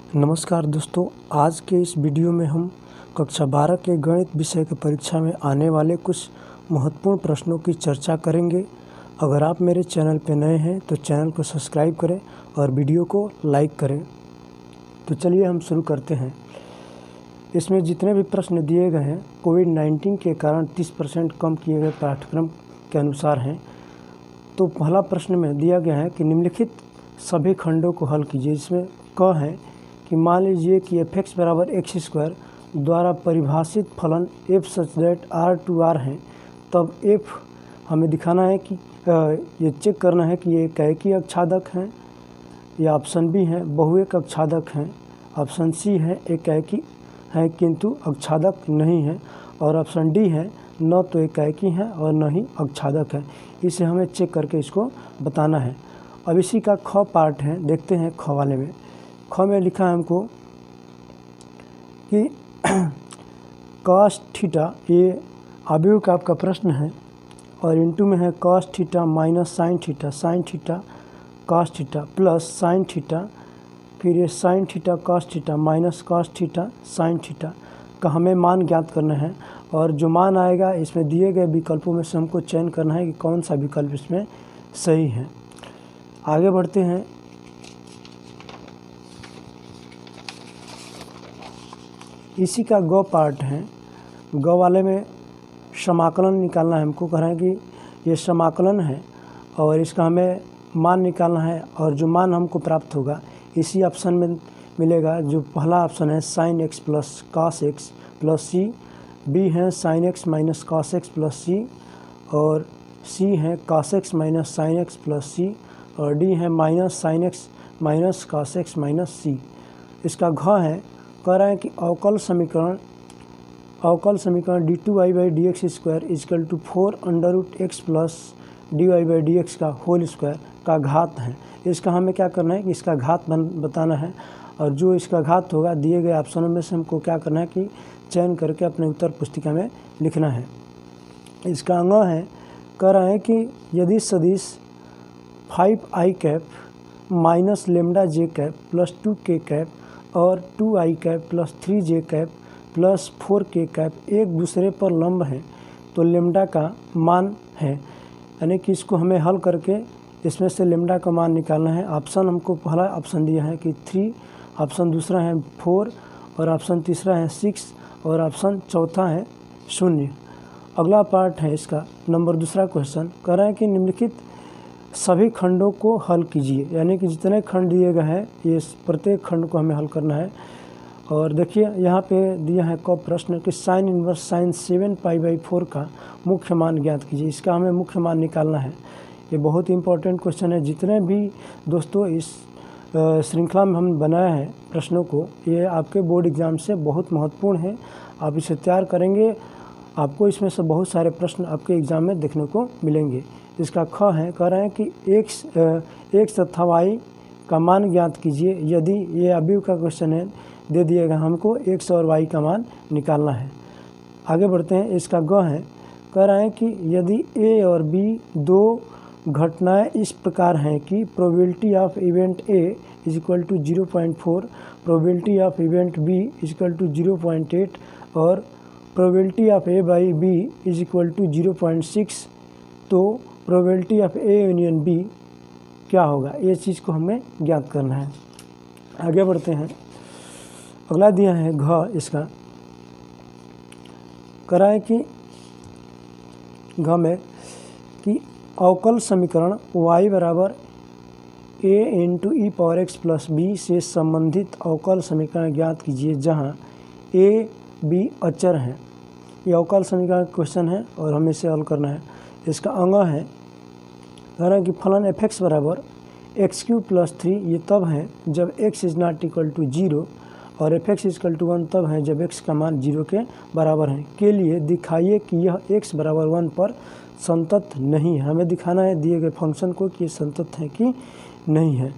नमस्कार दोस्तों, आज के इस वीडियो में हम कक्षा 12 के गणित विषय की परीक्षा में आने वाले कुछ महत्वपूर्ण प्रश्नों की चर्चा करेंगे। अगर आप मेरे चैनल पर नए हैं तो चैनल को सब्सक्राइब करें और वीडियो को लाइक करें। तो चलिए हम शुरू करते हैं। इसमें जितने भी प्रश्न दिए गए हैं कोविड-19 के कारण 30% कम किए गए पाठ्यक्रम के अनुसार हैं। तो पहला प्रश्न में दिया गया है कि निम्नलिखित सभी खंडों को हल कीजिए। इसमें क है कि मान लीजिए कि f(x) = x² द्वारा परिभाषित फलन f सच दैट R2R हैं, तब f हमें दिखाना है कि ये चेक करना है कि ये एकैकी अक्षादक हैं या ऑप्शन बी है बहुएक अक्षादक हैं, ऑप्शन सी है एकैकी हैं किंतु अक्षादक नहीं है, और ऑप्शन डी है न तो एकैकी हैं और न ही अक्षादक है। इसे हमें चेक करके इसको बताना है। अब इसी का ख पार्ट है, देखते हैं ख वाले में। ख में लिखा है हमको कि cos थीटा, ये अवयव का आपका प्रश्न है, और इनटू में है cos theta minus sine theta cos theta plus sine theta, फिर ये sine theta cos theta minus cos theta sine theta का हमें मान ज्ञात करना है। और जो मान आएगा इसमें दिए गए विकल्पों में से हमको चयन करना है कि कौन सा विकल्प इसमें सही है। आगे बढ़ते हैं। इसी का ग पार्ट है। ग वाले में समाकलन निकालना है। हमको कह रहे हैं कि ये समाकलन है और इसका हमें मान निकालना है, और जो मान हमको प्राप्त होगा इसी ऑप्शन में मिलेगा। जो पहला ऑप्शन है sin x plus cos x plus C, B है sin x minus cos x plus C, और सी है cos x minus sin x plus C, और डी है minus sin x minus cos x minus C. इसका घ है, कह रहा है कि अवकल समीकरण d2y/dx² equal to 4√x plus dy/dx का होल स्क्वायर का घात है। इसका हमें क्या करना है कि इसका घात बताना है, और जो इसका घात होगा दिए गए ऑप्शनों में से हमको क्या करना है कि चयन करके अपने उत्तर पुस्तिका में लिखना है। इसका अंग है, कह रहा है कि यदि सदिश 5i कैप माइनस लेमडा जे कैप प्लस 2k कैप और 2i cap plus 3j cap plus 4k cap एक दूसरे पर लंब है तो लेमडा का मान है। यानी कि इसको हमें हल करके इसमें से लेमडा का मान निकालना है। ऑप्शन हमको पहला ऑप्शन दिया है कि 3, ऑप्शन दूसरा है 4, और ऑप्शन तीसरा है 6, और ऑप्शन चौथा है 0। अगला पार्ट है इसका नंबर दूसरा क्वेश्चन, कह रहा है कि निम्नलिखित सभी खंडों को हल कीजिए। यानी कि जितने खंड दिए गए हैं ये प्रत्येक खंड को हमें हल करना है। और देखिए यहाँ पे दिया है क प्रश्न कि sin इनवर्स sin 7π/4 का मुख्य मान ज्ञात कीजिए। इसका हमें मुख्य मान निकालना है। ये बहुत इंपॉर्टेंट क्वेश्चन है। जितने भी दोस्तों इस श्रृंखला में हम बनाए हैं प्रश्नों को, ये आपके बोर्ड एग्ज़ाम से बहुत महत्वपूर्ण है। आप इसे तैयार करेंगे, आपको इसमें से बहुत सारे प्रश्न आपके एग्ज़ाम में देखने को मिलेंगे। इसका ख है, कह रहे हैं कि x तथा y का मान ज्ञात कीजिए। यदि ये अवयव का क्वेश्चन है, दे दिएगा हमको x और y का मान निकालना है। आगे बढ़ते हैं। इसका ग है, कह रहा है कि यदि a और b दो घटनाएं इस प्रकार हैं कि probability of event a is equal to 0.4, probability of event b is equal to 0.8 और probability of a/b is equal to 0.6, तो probability of a union b क्या होगा, ये चीज़ को हमें ज्ञात करना है। आगे बढ़ते हैं। अगला दिया है घ। इसका कह रहा है कि घ में कि अवकल समीकरण y बराबर a into e⁴x plus b से संबंधित अवकल समीकरण ज्ञात कीजिए जहाँ a b अचर हैं। ये अवकल समीकरण क्वेश्चन है और हमें इसे हल करना है। इसका अंग है, कह रहा है कि फलन f(x) बराबर x³ प्लस 3 ये तब है जब x is not equal to 0 और f(x) इक्वल टू 1 तब है जब x का मान 0 के बराबर है। के लिए दिखाइए कि यह x बराबर 1 पर संतत नहीं है। हमें दिखाना है दिए गए फंक्शन को कि ये संतत है कि नहीं है।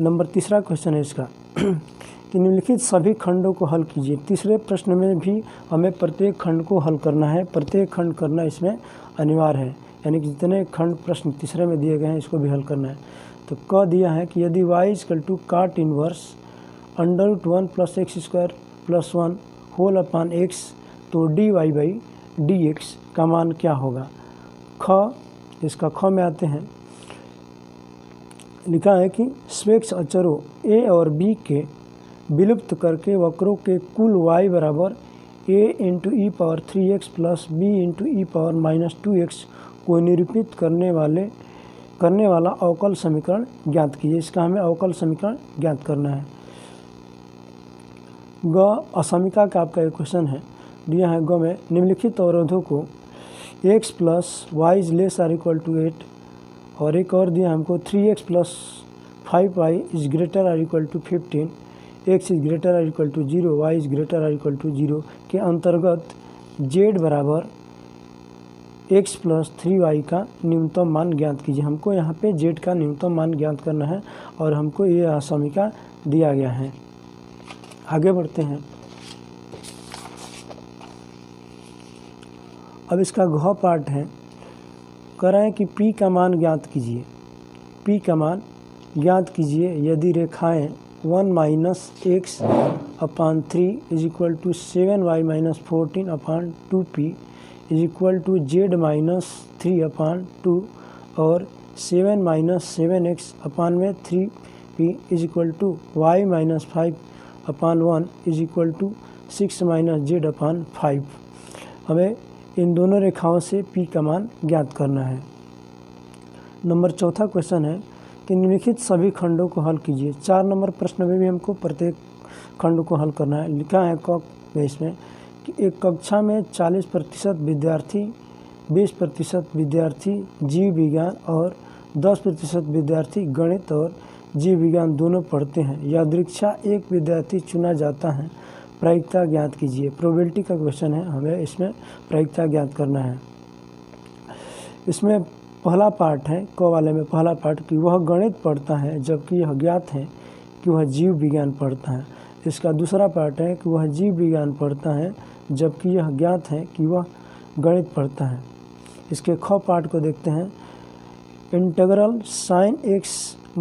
नंबर तीसरा क्वेश्चन है इसका कि निम्नलिखित सभी खंडों को हल कीजिए। तीसरे प्रश्न में भी हमें प्रत्येक खंड को हल करना है। प्रत्येक खंड करना इसमें अनिवार्य है, यानी कि जितने खंड प्रश्न तीसरे में दिए गए हैं इसको भी हल करना है। तो क दिया है कि यदि y equal to cot inverse √1 + x² + 1 whole upon x, तो dy/dx का मान क्या होगा। इसका ख में आते हैं, लिखा है कि स्वेच्छ अचरों a और b के विलुप्त करके वक्रों के कुल y बराबर a × e³ + b × e -2x को निरूपित करने वाला अवकल समीकरण ज्ञात कीजिए। इसका हमें अवकल समीकरण ज्ञात करना है। असमीका का आपका एक क्वेश्चन है, दिया है ग में निम्नलिखित अवरोधों को x + y ≤ 8 और एक और दिया हमको 3x + 5y ≥ 15, x ≥ 0, y ≥ 0 के अंतर्गत z बराबर x + 3y का न्यूनतम मान ज्ञात कीजिए। हमको यहाँ पे z का न्यूनतम मान ज्ञात करना है और हमको ये असमीका दिया गया है। आगे बढ़ते हैं। अब इसका घ पार्ट है, कह रहे हैं कि p का मान ज्ञात कीजिए। p का मान ज्ञात कीजिए यदि रेखाएं 1 - x/3 = 7y - 14/2p = z-3/2 और 7 - 7x/3p = y - 5/1 = 6 - z/5। हमें इन दोनों रेखाओं से p का मान ज्ञात करना है। नंबर चौथा क्वेश्चन है कि निम्नलिखित सभी खंडों को हल कीजिए। 4 नंबर प्रश्न में भी हमको प्रत्येक खंड को हल करना है। लिखा है क में इसमें कि एक कक्षा में 40% विद्यार्थी, 20% विद्यार्थी जीव विज्ञान और 10% विद्यार्थी गणित और जीव विज्ञान दोनों पढ़ते हैं। यादृच्छा एक विद्यार्थी चुना जाता है, प्रायिकता ज्ञात कीजिए। प्रोबेबिलिटी का क्वेश्चन है, हमें इसमें प्रायिकता ज्ञात करना है। इसमें पहला पार्ट है, क वाले में पहला पार्ट कि वह गणित पढ़ता है जबकि यह ज्ञात है कि वह जीव विज्ञान पढ़ता है। इसका दूसरा पार्ट है कि वह जीव विज्ञान पढ़ता है जबकि यह ज्ञात है कि वह गणित पढ़ता है। इसके ख पार्ट को देखते हैं। Integral sin x -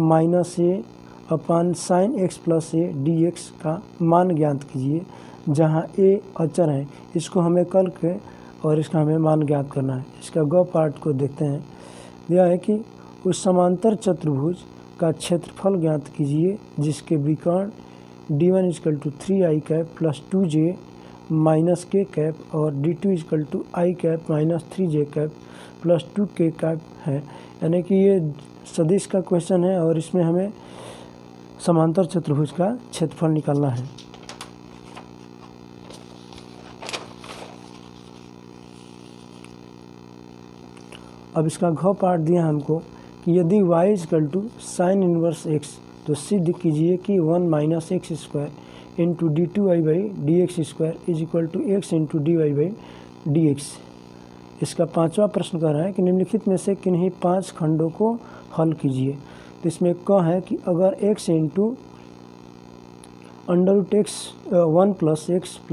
a upon sin x + a dx का मान ज्ञात कीजिए, जहाँ a अचर है। इसको हमें कल के और इसका हमें मान ज्ञात करना है। इसका ग पार्ट को देखते हैं। यह है कि उस समांतर चतुर्भुज का क्षेत्रफल ज्ञात कीजिए जिसके विकर्ण d1 = 3i + 2j - k और d2 = i - 3j + 2k है। यानी कि ये सदिश का क्वेश्चन है और इसमें हमें समांतर चतुर्भुज का क्षेत्रफल निकालना है। अब इसका घ पार्ट दिया हमको कि यदि y = sin 1x तो सिद्ध कीजिए कि 1 - x² × d2i/dx² = x × dy/dx। इसका पांचवा प्रश्न कह रहा है कि निम्नलिखित में से किन्हीं 5 खंडों को हल कीजिए। तो इसमें क है कि अगर x × √1 + x +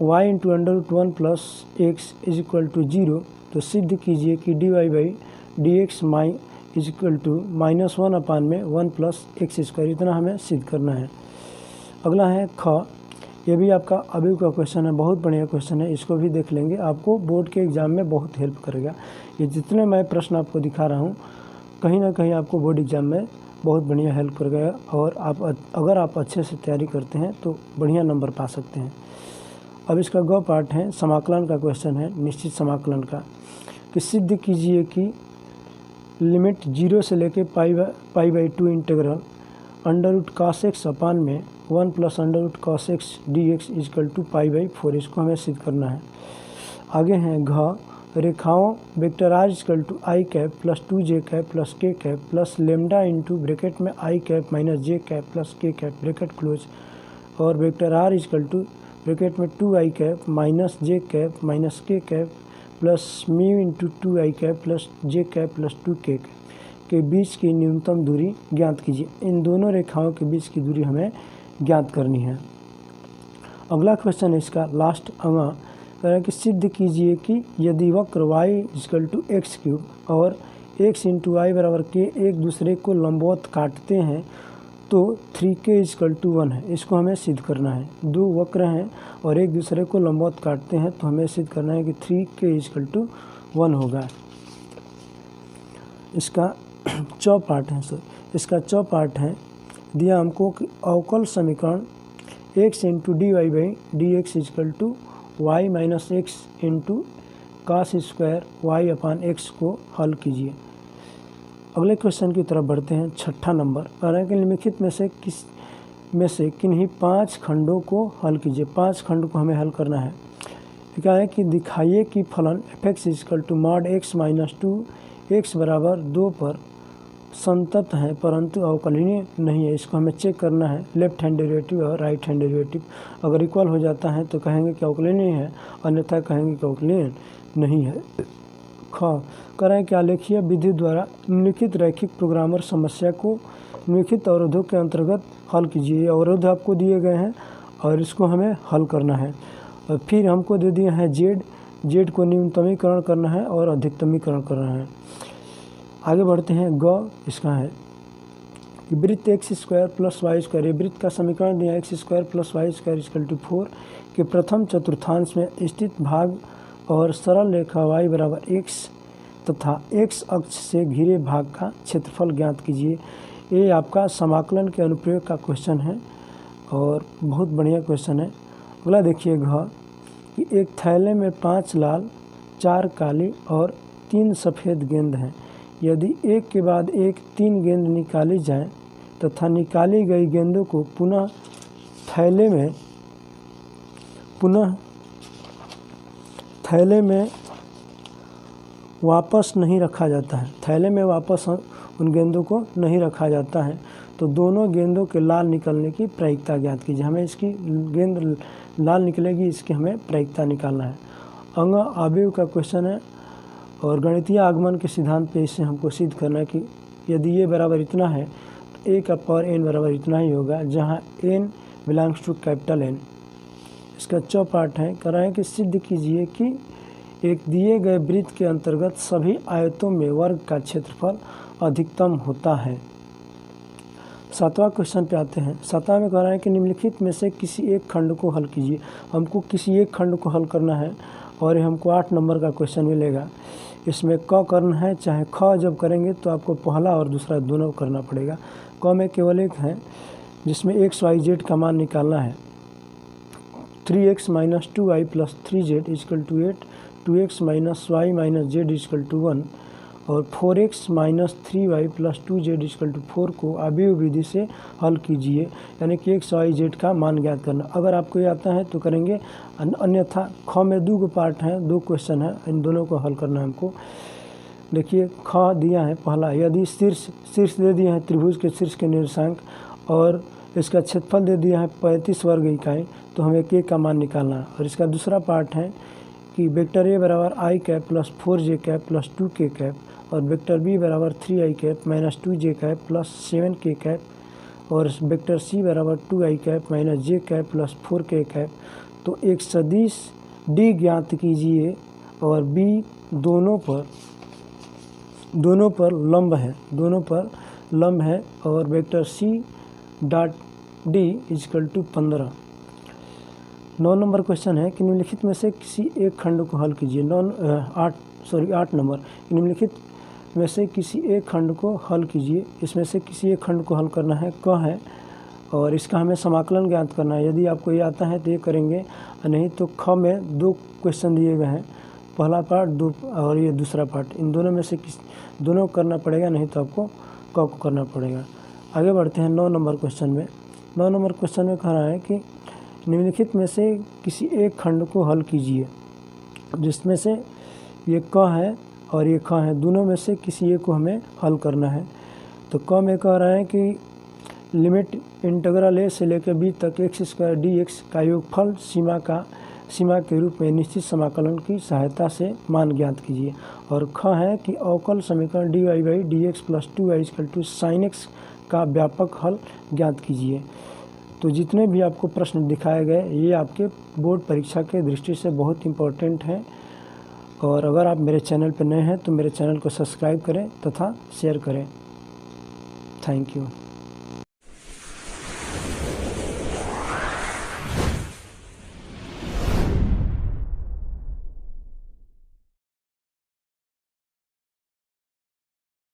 y × √1 + x = 0 तो सिद्ध कीजिए कि dy/dx -1/1 + x²। इतना हमें सिद्ध करना है। अगला है ख। ये भी आपका अभी का क्वेश्चन है, बहुत बढ़िया क्वेश्चन है, इसको भी देख लेंगे। आपको बोर्ड के एग्ज़ाम में बहुत हेल्प करेगा। ये जितने मैं प्रश्न आपको दिखा रहा हूँ कहीं ना कहीं आपको बोर्ड एग्ज़ाम में बहुत बढ़िया हेल्प करेगा और अगर आप अच्छे से तैयारी करते हैं तो बढ़िया नंबर पा सकते हैं। अब इसका ग पार्ट है, समाकलन का क्वेश्चन है, निश्चित समाकलन का, कि सिद्ध कीजिए कि लिमिट 0 से लेके π/2 इंटीग्रल √cos x अपान में 1 + √cos x dx = π/4। इसको हमें सिद्ध करना है। आगे हैं घ। रेखाओं vector r = i + 2j + k + lambda into bracket में i - j + k bracket close और वेक्टर r = ब्रैकेट में 2i - j - k plus mu into 2i + j + 2k के बीच की न्यूनतम दूरी ज्ञात कीजिए। इन दोनों रेखाओं के बीच की दूरी हमें ज्ञात करनी है। अगला क्वेश्चन है इसका लास्ट अगला कह रहा है कि सिद्ध कीजिए कि यदि वक्र y = x³ और x × y = k एक दूसरे को लंबवत काटते हैं तो तो 3k = 1 है, इसको हमें सिद्ध करना है। दो वक्र हैं और एक दूसरे को लंबवत काटते हैं, तो हमें सिद्ध करना है कि 3k = 1 होगा। इसका चौपाठ है इसका चौपाठ है, दिया हमको कि अवकल समीकरण x × dy/dx = y - x × cos² y/x को हल कीजिए। अगले क्वेश्चन की तरफ बढ़ते हैं। छठा नंबर कह रहे हैं कि निम्नलिखित में से किन्हीं 5 खंडों को हल कीजिए। 5 खंड को हमें हल करना है। क्या है कि दिखाइए कि फलन f(x) = mod x - 2 x = 2 पर संतत है परंतु अवकलनीय नहीं है। इसको हमें चेक करना है, लेफ्ट हैंड डेरिवेटिव और राइट हैंड डेरिवेटिव। अगर इक्वल हो जाता है तो कहेंगे कि अवकलनीय है, अन्यथा कहेंगे कि अवकलनीय नहीं है। कह रहे हैं कि आलेखीय विधि द्वारा निम्नलिखित रैखिक प्रोग्रामर समस्या को निम्नलिखित अवरोधों के अंतर्गत हल कीजिए। ये अवरोध आपको दिए गए हैं और इसको हमें हल करना है। और फिर हमको दे दिए हैं जेड को न्यूनतमीकरण करना है और अधिकतमीकरण करना है। आगे बढ़ते हैं। इसका है कि वृत्त x² + y², वृत्त का समीकरण दिया x² + y² = 4 के प्रथम चतुर्थांश में स्थित भाग और सरल रेखा y = x तथा x अक्ष से घिरे भाग का क्षेत्रफल ज्ञात कीजिए। ये आपका समाकलन के अनुप्रयोग का क्वेश्चन है और बहुत बढ़िया क्वेश्चन है। अगला देखिए कि एक थैले में 5 लाल, 4 काली और 3 सफ़ेद गेंद हैं। यदि एक के बाद एक 3 गेंद निकाली जाए तथा निकाली गई गेंदों को पुनः थैले में वापस नहीं रखा जाता है, थैले में वापस उन गेंदों को नहीं रखा जाता है, तो दोनों गेंदों के लाल निकलने की प्रायिकता ज्ञात कीजिए। हमें इसकी गेंद लाल निकलेगी, इसकी हमें प्रायिकता निकालना है। अंग अवयव का क्वेश्चन है और गणितीय आगमन के सिद्धांत पे इससे हमको सिद्ध करना है कि यदि ये बराबर इतना है तो a का पावर n बराबर इतना ही होगा, जहाँ n belongs to capital N। इसका चौपाठ है, कह रहा है कि सिद्ध कीजिए कि एक दिए गए वृत्त के अंतर्गत सभी आयतों में वर्ग का क्षेत्रफल अधिकतम होता है। 7वां क्वेश्चन पे आते हैं। 7वां में कह रहा है कि निम्नलिखित में से किसी एक खंड को हल कीजिए। हमको किसी एक खंड को हल करना है और हमको 8 नंबर का क्वेश्चन मिलेगा। इसमें क करना है, चाहे ख जब करेंगे तो आपको पहला और दूसरा दोनों करना पड़ेगा। क में केवल एक है जिसमें x y z का मान निकालना है। 3x - 2y + 3z = 8, 2x - y - z = 1 और 4x - 3y + 2z = 4 को अवयव विधि से हल कीजिए, यानी कि x y z का मान ज्ञात करना। अगर आपको ये आता है तो करेंगे, अन्यथा ख में 2 पार्ट हैं, 2 क्वेश्चन हैं, इन दोनों को हल करना है हमको। देखिए ख दिया है पहला, यदि शीर्ष दे दिए हैं त्रिभुज के शीर्ष के निर्देशांक और इसका क्षेत्रफल दे दिया है 35 वर्ग इकाई, तो हमें k का मान निकालना है। और इसका दूसरा पार्ट है कि vector a = i + 4j + 2k और vector b = 3i - 2j + 7k और vector c = 2i - j + 4k। तो एक सदिश d ज्ञात कीजिए और b दोनों पर लंब है और vector c dot d = 15। 9 number question है कि निम्नलिखित में से किसी एक खंड को हल कीजिए। 8 नंबर, निम्नलिखित में से किसी एक खंड को हल कीजिए। इसमें से किसी एक खंड को हल करना है, क है और इसका हमें समाकलन ज्ञात करना है। यदि आपको ये आता है तो ये करेंगे, नहीं तो ख में 2 क्वेश्चन दिए गए हैं, पहला पार्ट 2 और ये दूसरा पार्ट, इन दोनों में से दोनों करना पड़ेगा, नहीं तो आपको क को करना पड़ेगा। आगे बढ़ते हैं 9 नंबर क्वेश्चन में। 9 नंबर क्वेश्चन में कह रहा है कि निम्नलिखित में से किसी एक खंड को हल कीजिए, जिसमें से ये क है और ये ख है, दोनों में से किसी एक को हमें हल करना है। तो क में कह रहा है कि लिमिट इंटीग्रल a से लेकर b तक x² dx का योगफल सीमा के रूप में निश्चित समाकलन की सहायता से मान ज्ञात कीजिए। और ख है कि अवकल समीकरण dy/dx + 2y = sin x का व्यापक हल ज्ञात कीजिए। तो जितने भी आपको प्रश्न दिखाए गए ये आपके बोर्ड परीक्षा के दृष्टि से बहुत इम्पोर्टेंट हैं। और अगर आप मेरे चैनल पर नए हैं तो मेरे चैनल को सब्सक्राइब करें तथा शेयर करें। Thank you.